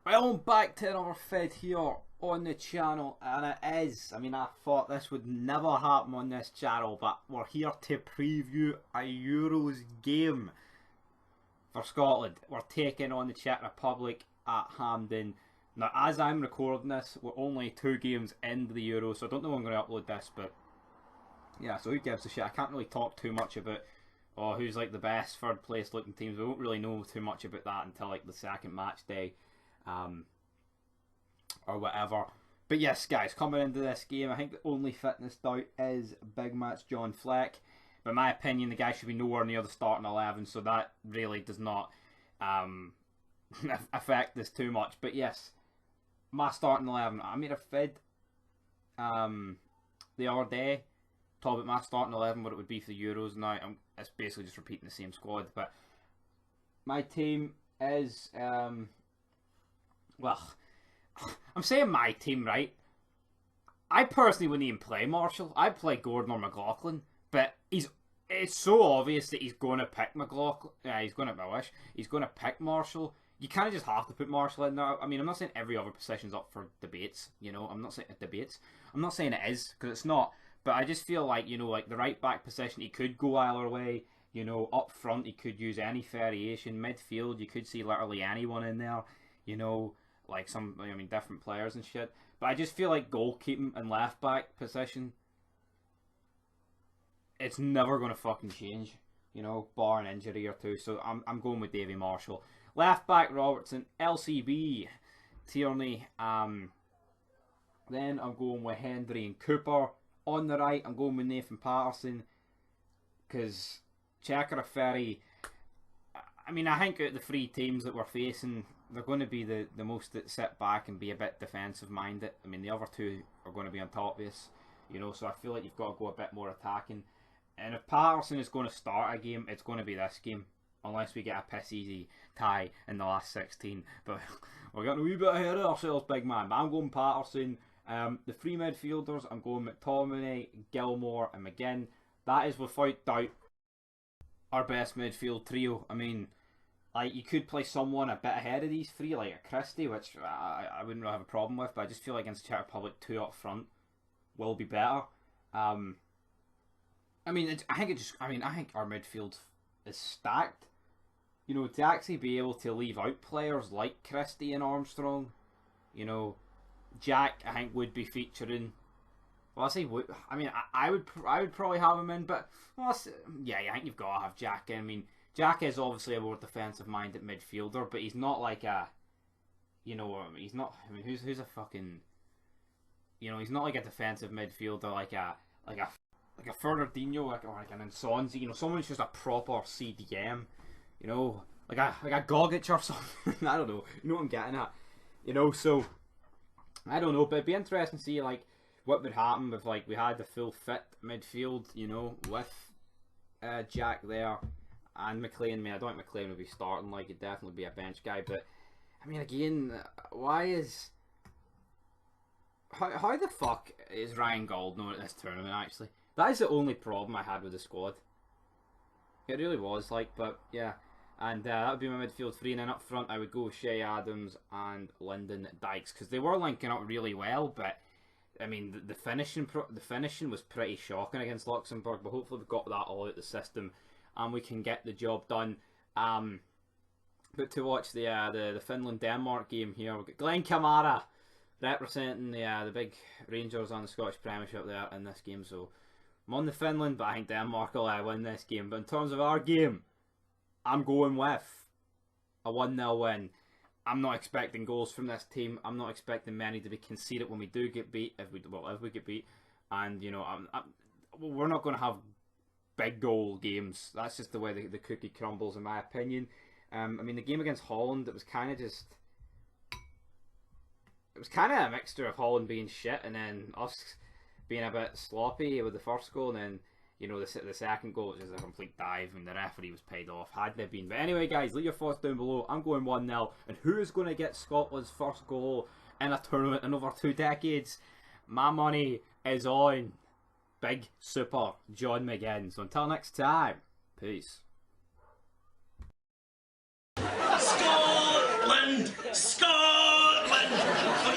Well, back to another vid here on the channel, and it is, I mean, I thought this would never happen on this channel, but we're here to preview a Euros game for Scotland. We're taking on the Czech Republic at Hampden. Now, as I'm recording this, we're only 2 games into the Euros, so I don't know when I'm going to upload this, but yeah, so who gives a shit? I can't really talk too much about who's like the best third place looking teams. We won't really know too much about that until like the second match day. Or whatever. But yes, guys, coming into this game, I think the only fitness doubt is big match John Fleck. But in my opinion, the guy should be nowhere near the starting 11, so that really does not affect this too much. But yes, my starting 11. I made a vid the other day talking about my starting 11, what it would be for the Euros. Now, it's basically just repeating the same squad. But my team is, well, I'm saying my team, right? I personally wouldn't even play Marshall. I'd play Gordon or McLaughlin, but it's so obvious that he's going to pick McLaughlin. Yeah, he's going to pick Marshall. You kind of just have to put Marshall in there. I mean, I'm not saying every other position's up for debates. You know, I'm not saying it is, because it's not. But I just feel like, you know, like the right back position, he could go either way. You know, up front, he could use any variation. Midfield, you could see literally anyone in there. You know, like some, I mean, different players and shit. But I just feel like goalkeeping and left back position, it's never going to fucking change, you know, bar an injury or two. So I'm going with Davy Marshall. Left back Robertson, LCB, Tierney. Then I'm going with Hendry and Cooper. On the right, I'm going with Nathan Patterson, because Czech are very, I mean, I think out of the 3 teams that we're facing, they're going to be the most that sit back and be a bit defensive minded. I mean, the other 2 are going to be on top of us, you know, so I feel like you've got to go a bit more attacking. And if Patterson is going to start a game, it's going to be this game, unless we get a piss easy tie in the last 16. But we're getting a wee bit ahead of ourselves, big man. But I'm going Patterson. The 3 midfielders, I'm going McTominay, Gilmore and McGinn. That is without doubt our best midfield trio. I mean, like, you could play someone a bit ahead of these 3, like a Christie, which I wouldn't really have a problem with, but I just feel like against the Czech Republic, 2 up front will be better. I mean, I think our midfield is stacked. You know, to actually be able to leave out players like Christie and Armstrong, you know, Jack, I think, would be featuring. Well, I say would. I mean, I would probably have him in, but well, yeah, I think you've got to have Jack in. I mean, Jack is obviously a more defensive-minded midfielder, but he's not like a, you know, he's not. I mean, who's a fucking, you know, he's not like a defensive midfielder like a Fernandinho, or like an Nsonzi. You know, someone who's just a proper CDM. You know, like a Gogic or something. I don't know. You know what I'm getting at. You know, so I don't know, but it'd be interesting to see like what would happen if like we had the full fit midfield, you know, with Jack there and McLean. I mean, I don't think McLean would be starting, like he'd definitely be a bench guy, but I mean, again, how the fuck is Ryan Gold known at this tournament? Actually, that is the only problem I had with the squad. It really was, like, but yeah. And that would be my midfield 3, and then up front I would go with Shea Adams and Lyndon Dykes, because they were linking up really well. But I mean, the finishing was pretty shocking against Luxembourg. But hopefully we've got that all out the system, and we can get the job done. But to watch the Finland Denmark game here, we've got Glenn Kamara representing the big Rangers on the Scottish Premiership there in this game. So I'm on the Finland, but I think Denmark will win this game. But in terms of our game, I'm going with a 1-0 win. I'm not expecting goals from this team. I'm not expecting many to be conceded when we do get beat. If we get beat, and you know, we're not going to have big goal games. That's just the way the cookie crumbles, in my opinion. I mean, the game against Holland, it was kind of a mixture of Holland being shit and then us being a bit sloppy with the first goal, and then, you know, the second goal was just a complete dive and the referee was paid off, hadn't it been. But anyway, guys, leave your thoughts down below. I'm going 1-0. And who is going to get Scotland's first goal in a tournament in over 2 decades? My money is on Big Super John McGinn. So until next time, peace. Scotland! Scotland!